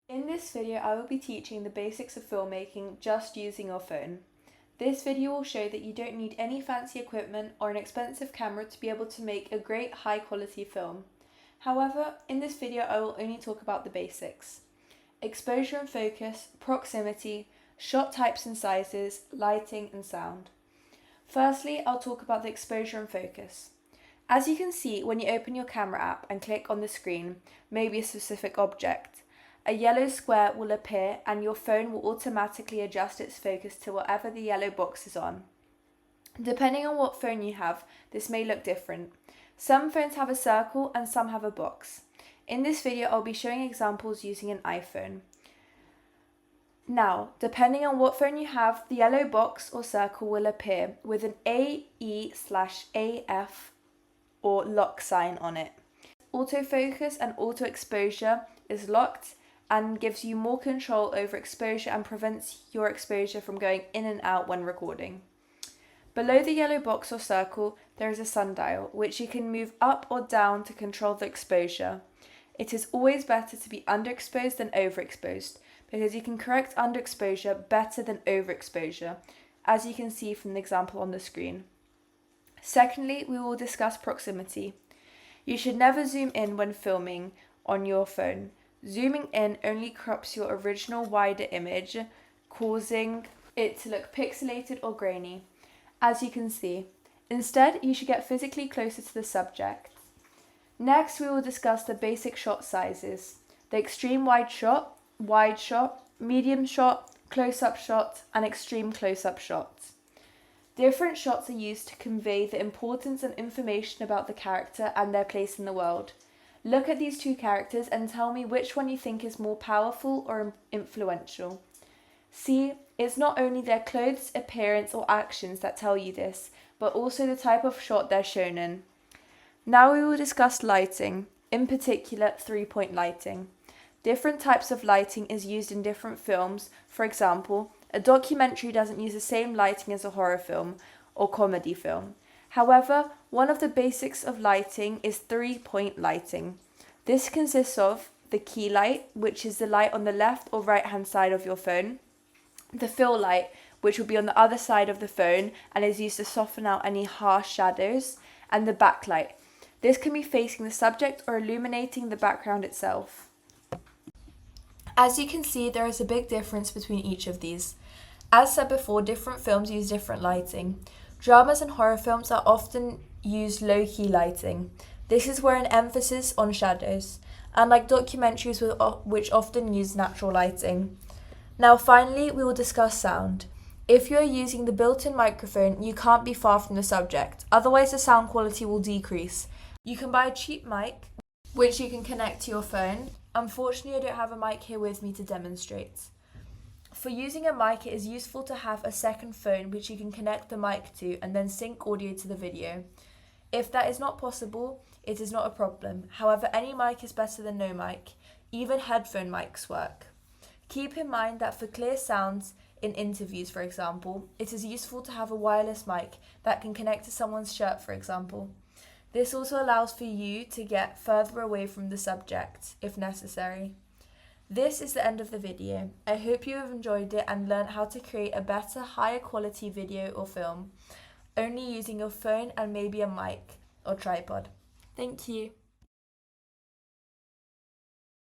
In this video, I will be teaching the basics of filmmaking just using your phone. This video will show that you don't need any fancy equipment or an expensive camera to be able to make a great high quality film. However, in this video I will only talk about the basics: exposure and focus, proximity, shot types and sizes, lighting and sound. Firstly, I'll talk about the exposure and focus. As you can see when you open your camera app and click on the screen, maybe a specific object, a yellow square will appear and your phone will automatically adjust its focus to whatever the yellow box is on. Depending on what phone you have, this may look different. Some phones have a circle and some have a box. In this video, I'll be showing examples using an iPhone. Now, depending on what phone you have, the yellow box or circle will appear with an AE/AF or lock sign on it. Autofocus and auto exposure is locked and gives you more control over exposure and prevents your exposure from going in and out when recording. Below the yellow box or circle, there is a sundial, which you can move up or down to control the exposure. It is always better to be underexposed than overexposed, because you can correct underexposure better than overexposure, as you can see from the example on the screen. Secondly, we will discuss proximity. You should never zoom in when filming on your phone. Zooming in only crops your original wider image, causing it to look pixelated or grainy, as you can see. Instead, you should get physically closer to the subject. Next, we will discuss the basic shot sizes: the extreme wide shot, medium shot, close-up shot, and extreme close-up shots. Different shots are used to convey the importance and information about the character and their place in the world. Look at these two characters and tell me which one you think is more powerful or influential. See, it's not only their clothes, appearance, or actions that tell you this, but also the type of shot they're shown in. Now we will discuss lighting, in particular 3-point lighting. Different types of lighting is used in different films. For example, a documentary doesn't use the same lighting as a horror film or comedy film. However, one of the basics of lighting is 3-point lighting. This consists of the key light, which is the light on the left or right hand side of your phone, the fill light, which will be on the other side of the phone and is used to soften out any harsh shadows, and the backlight. This can be facing the subject or illuminating the background itself. As you can see, there is a big difference between each of these. As said before, different films use different lighting. Dramas and horror films are often use low-key lighting. This is where an emphasis on shadows, unlike documentaries which often use natural lighting. Now finally, we will discuss sound. If you are using the built-in microphone, you can't be far from the subject, otherwise the sound quality will decrease. You can buy a cheap mic, which you can connect to your phone. Unfortunately, I don't have a mic here with me to demonstrate. For using a mic, it is useful to have a second phone which you can connect the mic to and then sync audio to the video. If that is not possible, it is not a problem. However, any mic is better than no mic. Even headphone mics work. Keep in mind that for clear sounds in interviews, for example, it is useful to have a wireless mic that can connect to someone's shirt, for example. This also allows for you to get further away from the subject, if necessary. This is the end of the video. I hope you have enjoyed it and learned how to create a better, higher quality video or film, only using your phone and maybe a mic or tripod. Thank you.